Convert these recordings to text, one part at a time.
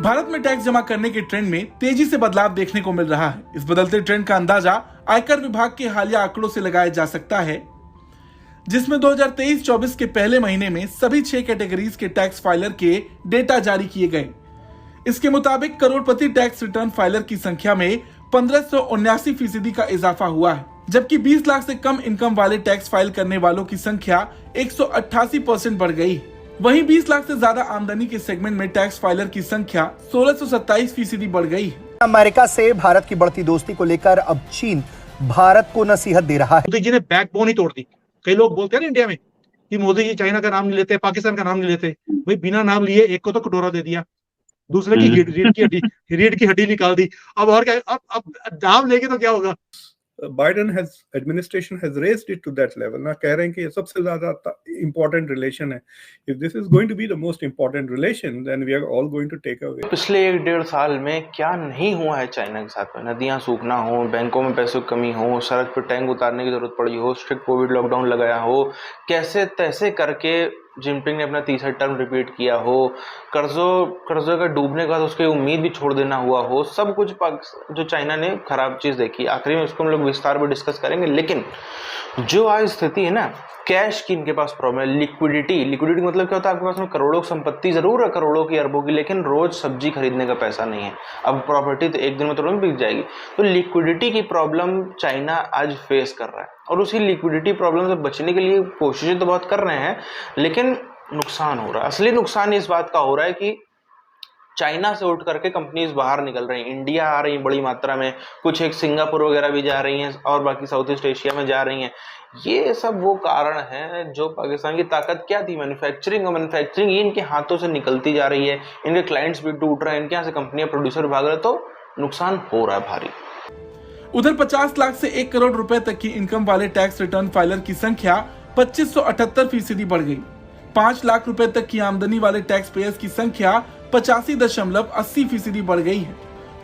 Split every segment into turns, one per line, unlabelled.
भारत में टैक्स जमा करने के ट्रेंड में तेजी से बदलाव देखने को मिल रहा है। इस बदलते ट्रेंड का अंदाजा आयकर विभाग के हालिया आंकड़ों से लगाया जा सकता है, जिसमें 2023-24 के पहले महीने में सभी 6 कैटेगरीज के टैक्स फाइलर के डेटा जारी किए गए। इसके मुताबिक करोड़पति टैक्स रिटर्न फाइलर की संख्या में 1579% का इजाफा हुआ है, जबकि 20 लाख से कम इनकम वाले टैक्स फाइल करने वालों की संख्या 188% बढ़ गई है। वहीं 20 लाख से ज्यादा आमदनी के सेगमेंट में टैक्स फाइलर की संख्या 1627% बढ़ गई है।
अमेरिका से भारत की बढ़ती दोस्ती को लेकर अब चीन भारत को नसीहत दे रहा है।
मोदी जी ने बैकबोन ही तोड़ दी। कई लोग बोलते हैं ना इंडिया में कि मोदी जी चाइना का नाम नहीं लेते, पाकिस्तान का नाम नहीं लेते। भाई बिना नाम लिए एक को तो कटोरा दे दिया, दूसरे की रीढ़ की हड्डी निकाल दी। अब और क्या, अब नाम लेके तो क्या होगा।
Biden administration has raised it to that level. ना कह रहे हैं कि ये सबसे ज्यादा important relation है. If this is going to be the most important relation, then we are all going to take away.
पिछले 1-1.5 साल में क्या नहीं हुआ है चाइना के साथ में। नदियां सूखना हो, बैंकों में पैसों की कमी हो, सड़क पर टैंक उतारने की जरूरत पड़ी हो, स्ट्रिक्ट कोविड लॉकडाउन लगाया हो, कैसे तैसे करके जिनपिंग ने अपना तीसरा टर्म रिपीट किया हो, कर्जों का डूबने का तो उसकी उम्मीद भी छोड़ देना हुआ हो, सब कुछ जो चाइना ने खराब चीज देखी। आखिरी में उसको हम लोग विस्तार में डिस्कस करेंगे। लेकिन जो आज स्थिति है ना, कैश की इनके पास प्रॉब्लम है। लिक्विडिटी मतलब क्या होता है, आपके पास में करोड़ों की संपत्ति जरूर है, करोड़ों की अरबों की, लेकिन रोज सब्जी खरीदने का पैसा नहीं है। अब प्रॉपर्टी तो एक दिन में तुरंत बिक जाएगी। तो लिक्विडिटी की प्रॉब्लम चाइना आज फेस कर रहा है, और उसी लिक्विडिटी प्रॉब्लम से बचने के लिए कोशिशें तो बहुत कर रहे हैं, लेकिन नुकसान हो रहा है। असली नुकसान इस बात का हो रहा है कि चाइना से उठ करके कंपनीज बाहर निकल रही हैं, इंडिया आ रही हैं बड़ी मात्रा में, कुछ एक सिंगापुर वगैरह भी जा रही हैं, और बाकी साउथ ईस्ट एशिया में जा रही हैं। ये सब वो कारण है जो पाकिस्तान की ताकत क्या थी, मैन्युफैक्चरिंग, और मैन्युफैक्चरिंग ये इनके हाथों से निकलती जा रही है। इनके क्लाइंट्स भी टूट रहे हैं, इनके यहाँ से कंपनियां, प्रोड्यूसर भाग रहे हैं, तो नुकसान हो रहा है भारी।
उधर 50 लाख से 1 करोड़ रुपए तक की इनकम वाले टैक्स रिटर्न फाइलर की संख्या 2578% बढ़ गई। 5 लाख रुपए तक की आमदनी वाले टैक्स पेयर्स की संख्या 85.80% बढ़ गई है।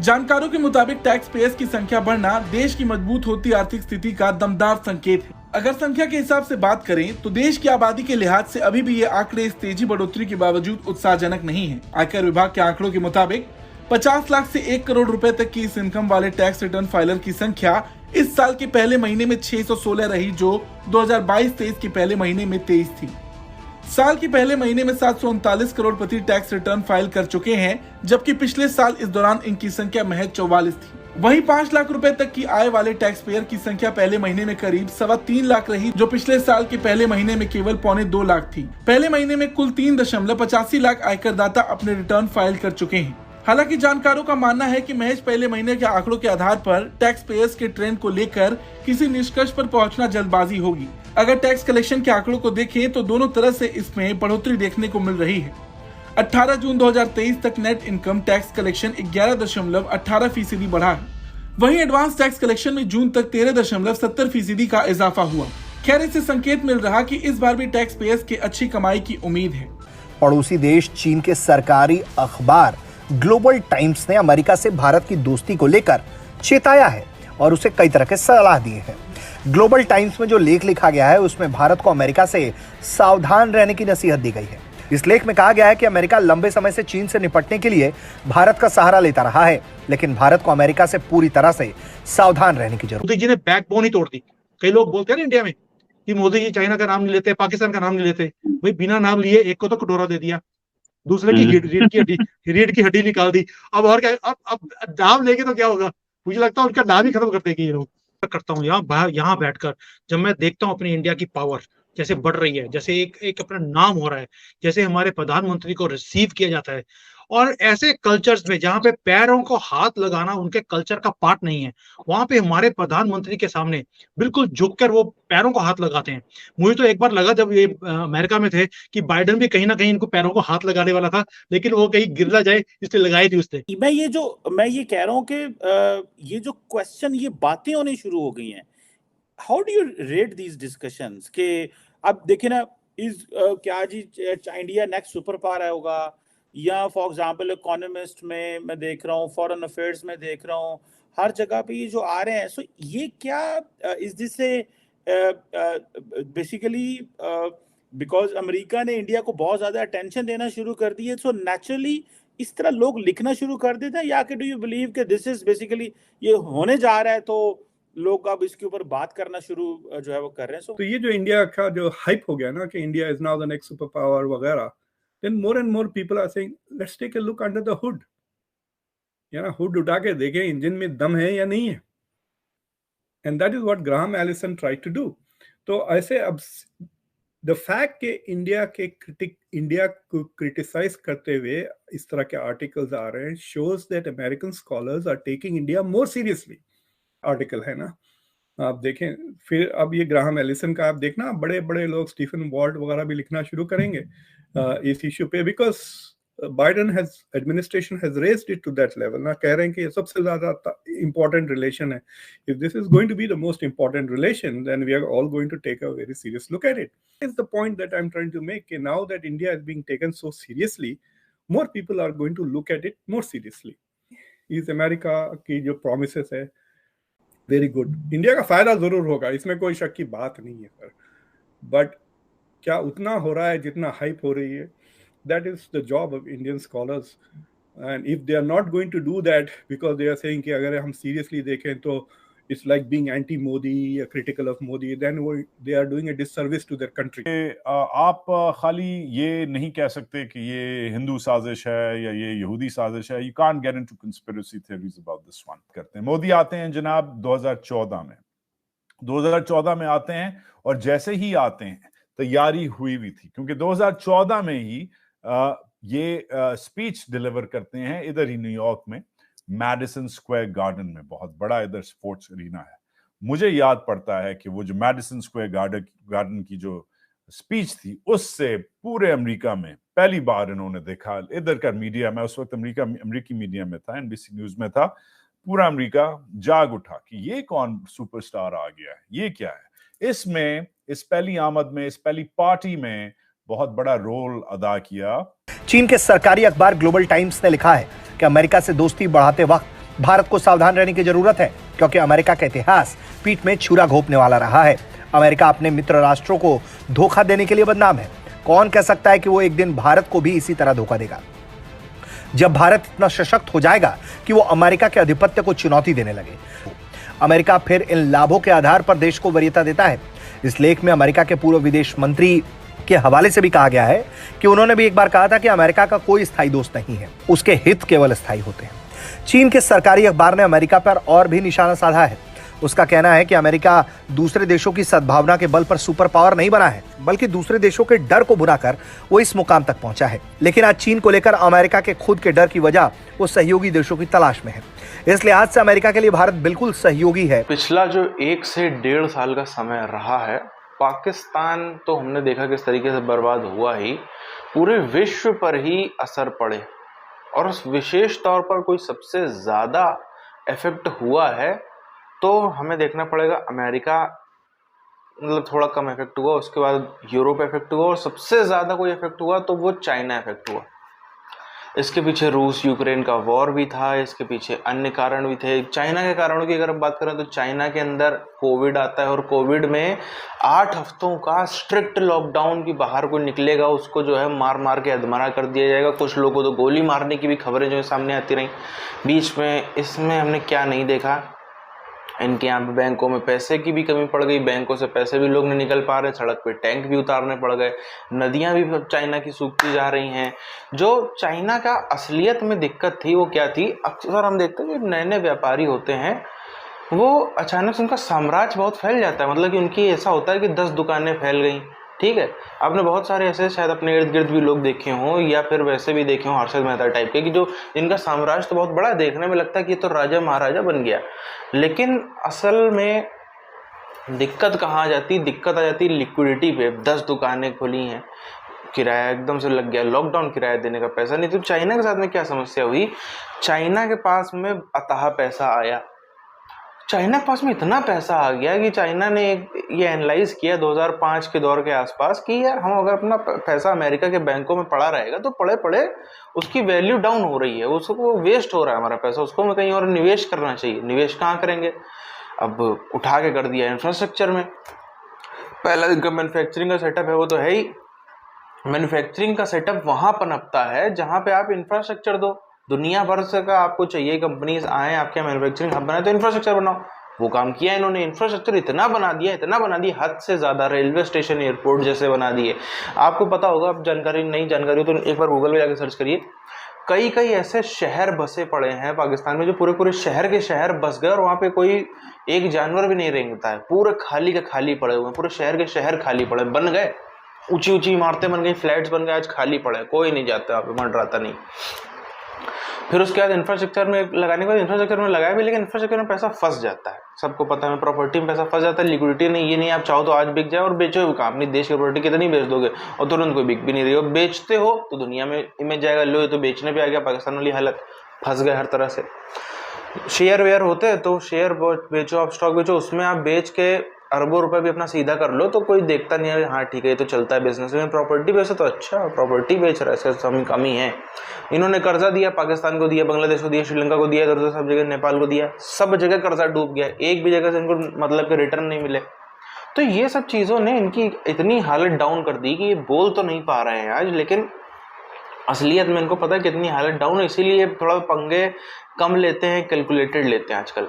जानकारों के मुताबिक टैक्स पेयर्स की संख्या बढ़ना देश की मजबूत होती आर्थिक स्थिति का दमदार संकेत है। अगर संख्या के हिसाब से बात करें तो देश की आबादी के लिहाज से अभी भी ये आंकड़े इस तेजी बढ़ोतरी के बावजूद उत्साहजनक नहीं है। आयकर विभाग के आंकड़ों के मुताबिक 50 लाख से 1 करोड़ रुपए तक की इस इनकम वाले टैक्स रिटर्न फाइलर की संख्या इस साल के पहले महीने में 616 रही, जो 2022-23 के पहले महीने में 23 थी। साल के पहले महीने में 739 करोड़पति टैक्स रिटर्न फाइल कर चुके हैं, जबकि पिछले साल इस दौरान इनकी संख्या महज 44 थी। वहीं 5 लाख रुपए तक की आय वाले टैक्स पेयर की संख्या पहले महीने में करीब 3.25 लाख रही, जो पिछले साल के पहले महीने में केवल 2.25 लाख थी। पहले महीने में कुल 3.85 लाख आयकरदाता अपने रिटर्न फाइल कर चुके हैं। हालांकि जानकारों का मानना है कि महज पहले महीने के आंकड़ों के आधार पर टैक्स पेयर्स के ट्रेंड को लेकर किसी निष्कर्ष पर पहुंचना जल्दबाजी होगी। अगर टैक्स कलेक्शन के आंकड़ों को देखें तो दोनों तरह से इसमें बढ़ोतरी देखने को मिल रही है। 18 जून 2023 तक नेट इनकम टैक्स कलेक्शन 11.18% बढ़ा है। वहीं एडवांस टैक्स कलेक्शन में जून तक 13.70% का इजाफा हुआ। खैर, इससे संकेत मिल रहा कि इस बार भी टैक्स पेयर्स की अच्छी कमाई की उम्मीद है।
पड़ोसी देश चीन के सरकारी अखबार ग्लोबल टाइम्स ने अमेरिका से भारत की दोस्ती को लेकर चेताया है और उसे कई तरह के सलाह दिए हैं। ग्लोबल टाइम्स में जो लेख लिखा गया है उसमें भारत को अमेरिका से सावधान रहने की नसीहत दी गई है। इस लेख में कहा गया है कि अमेरिका लंबे समय से चीन से निपटने के लिए भारत का सहारा लेता रहा है, लेकिन भारत को अमेरिका से पूरी तरह से सावधान रहने की जरूरत है।
मोदी जी ने बैकबोन ही तोड़ दी। कई लोग बोलते हैं ना इंडिया में कि मोदी जी चाइना का नाम नहीं लेते, पाकिस्तान का नाम नहीं लेते। भाई बिना नाम लिए एक को तो कटोरा दे दिया, दूसरे की रीढ़ की हड्डी निकाल दी। अब और क्या, अब नाम लेके तो क्या होगा। मुझे लगता है उनका नाम ही खत्म कर देगी ये लोग। करता हूँ यहाँ बैठकर जब मैं देखता हूँ अपनी इंडिया की पावर जैसे बढ़ रही है, जैसे एक अपना नाम हो रहा है, जैसे हमारे प्रधानमंत्री को रिसीव किया जाता है, और ऐसे कल्चर्स में जहाँ पे पैरों को हाथ लगाना उनके कल्चर का पार्ट नहीं है, वहां पे हमारे प्रधानमंत्री के सामने बिल्कुल झुककर वो पैरों को हाथ लगाते हैं। मुझे तो एक बार लगा जब ये अमेरिका में थे कि बाइडेन भी कहीं ना कहीं इनको पैरों को हाथ लगाने वाला था, लेकिन वो कहीं गिर ना जाए इसलिए लगाई थी उसने।
मैं ये कह रहा हूँ कि ये जो क्वेश्चन, ये बातें होनी शुरू हो गई हैं। How do you rate these discussions के अब देखिए ना, क्या जी इंडिया नेक्स्ट सुपर पावर होगा, या फॉर एग्जांपल इकोनॉमिस्ट में मैं देख रहा हूँ, फॉरेन अफेयर्स में देख रहा हूँ, हर जगह पे ये जो आ रहे हैं। सो ये क्या is this basically because America ने इंडिया को बहुत ज्यादा अटेंशन देना शुरू कर दी है, सो नेचुरली इस तरह लोग लिखना शुरू कर देते हैं, या कि डू यू बिलीव कि दिस इज बेसिकली ये होने जा रहा है, तो लोग अब इसके ऊपर बात करना शुरू जो है वो कर रहे हैं?
तो ये जो इंडिया का जो हाइप हो गया ना कि India is now the next super power वगैरह, then more and more people are saying let's take a look under the hood, या ना, हुड उठा के देखें इंजन में दम है या नहीं है। And that is what Graham Allison tried to do. तो ऐसे अब द फैक्ट कि इंडिया को क्रिटिसाइज करते हुए इस तरह के आर्टिकल्स आ रहे हैं shows that American scholars are taking India more seriously. Article है ना, आप देखें। फिर अब ये ग्राहम एलिसन का आप देखना, बड़े बड़े लोग स्टीफन वॉल्ट वगैरह भी लिखना शुरू करेंगे इस इश्यू पे, because Biden administration has raised it to that level ना, कह रहे हैं कि ये सबसे ज्यादा इंपॉर्टेंट रिलेशन है। If this is going to be the most important relation, then we are all going to take a very serious look at it. Is the point that I am trying to make, now that India is being taken so seriously, more people are going to look at it more seriously. इस America की जो promises है very good, India का फायदा जरूर होगा, इसमें कोई शक की बात नहीं है सर, बट क्या उतना हो रहा है जितना हाइप हो रही है? That is the job of Indian scholars, and if they are not going to do that because they are saying कि अगर हम सीरियसली देखें तो it's like being anti Modi या क्रिटिकल ऑफ मोदी, देन वो they are doing a disservice to their country.
आप खाली ये नहीं कह सकते कि ये हिंदू साजिश है या ये यहूदी साजिश है। You can't get into conspiracy theories about this one. करते हैं, मोदी आते हैं जनाब 2014 में आते हैं, और जैसे ही आते हैं तैयारी हुई हुई थी, क्योंकि 2014 में ही ये स्पीच डिलीवर करते हैं इधर ही न्यूयॉर्क में, मैडिसन स्क्वायर गार्डन में, बहुत बड़ा इधर स्पोर्ट्स अरीना है। मुझे याद पड़ता है कि वो जो मैडिसन स्क्वायर गार्डन की जो स्पीच थी, उससे पूरे अमेरिका में पहली बार इन्होंने देखा, इधर का मीडिया में, उस वक्त अमेरिकी मीडिया में था, NBC न्यूज में था, पूरा अमेरिका जाग उठा कि ये कौन सुपरस्टार आ गया है, ये क्या है। इसमें इस पहली आमद में, इस पहली पार्टी में बहुत बड़ा रोल अदा किया।
चीन के सरकारी अखबार ग्लोबल टाइम्स ने लिखा है कि अमेरिका से दोस्ती बढ़ाते वक्त भारत को सावधान रहने की जरूरत है, क्योंकि अमेरिका का इतिहास पीठ में छुरा घोंपने वाला रहा है। अमेरिका अपने मित्र राष्ट्रों को धोखा देने के लिए बदनाम है। कौन कह सकता है कि वो एक दिन भारत को भी इसी तरह धोखा देगा? जब भारत इतना सशक्त हो जाएगा कि वो अमेरिका के आधिपत्य को चुनौती देने लगे, अमेरिका फिर इन लाभों के आधार पर देश को वरीयता देता है। इस लेख में अमेरिका के पूर्व विदेश मंत्री के हवाले से भी कहा गया है कि उन्होंने भी एक बार कहा था कि अमेरिका का कोई स्थायी दोस्त नहीं है, उसके हित केवल स्थायी होते हैं। चीन के सरकारी अखबार ने अमेरिका पर और भी निशाना साधा है। उसका कहना है कि अमेरिका दूसरे देशों की सद्भावना के बल पर सुपर पावर नहीं बना है, बल्कि दूसरे देशों के डर को बुनाकर वो इस मुकाम तक पहुंचा है। लेकिन आज चीन को लेकर अमेरिका के खुद के डर की वजह वो सहयोगी देशों की तलाश में है। इस लिहाज से अमेरिका के लिए भारत बिल्कुल सहयोगी है।
पिछला जो 1 से 1.5 साल का समय रहा है, पाकिस्तान तो हमने देखा किस तरीके से बर्बाद हुआ ही, पूरे विश्व पर ही असर पड़े, और विशेष तौर पर कोई सबसे ज़्यादा इफेक्ट हुआ है तो हमें देखना पड़ेगा अमेरिका, मतलब थोड़ा कम इफेक्ट हुआ, उसके बाद यूरोप इफेक्ट हुआ, और सबसे ज़्यादा कोई इफेक्ट हुआ तो वो चाइना इफेक्ट हुआ। इसके पीछे रूस यूक्रेन का वॉर भी था, इसके पीछे अन्य कारण भी थे। चाइना के कारणों की अगर हम बात करें तो चाइना के अंदर कोविड आता है, और कोविड में 8 हफ्तों का स्ट्रिक्ट लॉकडाउन की बाहर कोई निकलेगा उसको जो है मार मार के अधमरा कर दिया जाएगा। कुछ लोगों को तो गोली मारने की भी खबरें जो है सामने आती रहीं बीच में। इसमें हमने क्या नहीं देखा, इनके यहाँ पे बैंकों में पैसे की भी कमी पड़ गई, बैंकों से पैसे भी लोग नहीं निकल पा रहे, सड़क पे टैंक भी उतारने पड़ गए, नदियाँ भी चाइना की सूखती जा रही हैं। जो चाइना का असलियत में दिक्कत थी वो क्या थी, अक्सर हम देखते हैं कि नए नए व्यापारी होते हैं वो अचानक से उनका साम्राज्य बहुत फैल जाता है, मतलब कि उनकी ऐसा होता है कि 10 दुकानें फैल गई, ठीक है। आपने बहुत सारे ऐसे शायद अपने इर्द गिर्द भी लोग देखे हों, या फिर वैसे भी देखे हों हर्षद मेहता टाइप के, कि जो इनका साम्राज्य तो बहुत बड़ा, देखने में लगता है कि ये तो राजा महाराजा बन गया, लेकिन असल में दिक्कत कहाँ आ जाती, दिक्कत आ जाती लिक्विडिटी पे। 10 दुकानें खुली हैं, किराया एकदम से लग गया, लॉकडाउन, किराया देने का पैसा नहीं। तो चाइना के साथ में क्या समस्या हुई, चाइना के पास में अथाह पैसा आया, चाइना के पास में इतना पैसा आ गया कि चाइना ने ये एनालाइज किया 2005 के दौर के आसपास कि यार हम अगर अपना पैसा अमेरिका के बैंकों में पड़ा रहेगा तो पड़े पड़े उसकी वैल्यू डाउन हो रही है, उसको वेस्ट हो रहा है हमारा पैसा, उसको हमें कहीं और निवेश करना चाहिए। निवेश कहाँ करेंगे, अब उठा के कर दिया इंफ्रास्ट्रक्चर में। पहला इनका मैन्युफैक्चरिंग का सेटअप है वो तो है ही, मैन्युफैक्चरिंग का सेटअप वहां पनपता है जहां पे आप इंफ्रास्ट्रक्चर दो। दुनिया भर से का आपको चाहिए कंपनीज आए आपके मैन्युफैक्चरिंग हब बनाए, तो इंफ्रास्ट्रक्चर बनाओ। वो काम किया इन्होंने, इंफ्रास्ट्रक्चर इतना बना दिया, हद से ज्यादा। रेलवे स्टेशन, एयरपोर्ट जैसे बना दिए। आपको पता होगा, अब जानकारी नहीं जानकारी हो तो एक बार गूगल पे जाकर सर्च करिए, कई कई ऐसे शहर बसे पड़े हैं पाकिस्तान में जो पूरे पूरे शहर के शहर बस गए और वहां पे कोई एक जानवर भी नहीं रेंगता है। पूरे खाली के खाली पड़े हुए हैं, पूरे शहर के शहर खाली पड़े, बन गए, ऊंची ऊंची इमारतें बन गई, फ्लैट्स बन गए, आज खाली पड़े, कोई नहीं जाता वहां पे, मंडराता नहीं। फिर उसके बाद इंफ्रास्ट्रक्चर में लगाने के बाद इंफ्रास्ट्रक्चर में लगाया भी, लेकिन इंफ्रास्ट्रक्चर में पैसा फंस जाता है। सबको पता है, प्रॉपर्टी में पैसा फंस जाता है, लिक्विडिटी नहीं। ये नहीं आप चाहो तो आज बिक जाए और बेचो काम, अपनी देश की प्रॉपर्टी कितनी बेच दोगे और तुरंत कोई बिक भी नहीं रही हो। बेचते हो तो दुनिया में इमेज जाएगा, लो ये तो बेचने पे आ गया, पाकिस्तान वाली हालत, फंस गए हर तरह से। शेयर वेयर होते हैं तो शेयर बेचो, आप स्टॉक बेचो, उसमें आप बेच के अरबों रुपए भी अपना सीधा कर लो तो कोई देखता नहीं है, हाँ ठीक है ये तो चलता है बिजनेस में। प्रॉपर्टी बेचो तो अच्छा, प्रॉपर्टी बेच रहा है, इससे कमी है। इन्होंने कर्जा दिया, पाकिस्तान को दिया, बांग्लादेश को दिया, श्रीलंका को दिया, इधर सब जगह, नेपाल को दिया, सब जगह कर्जा डूब गया, एक भी जगह से इनको मतलब के रिटर्न नहीं मिले। तो ये सब चीजों ने इनकी इतनी हालत डाउन कर दी कि ये बोल तो नहीं पा रहे हैं आज, लेकिन असलियत में इनको पता है कितनी हालत डाउन है। इसीलिए थोड़ा पंगे कम लेते हैं, कैलकुलेटेड लेते हैं आजकल।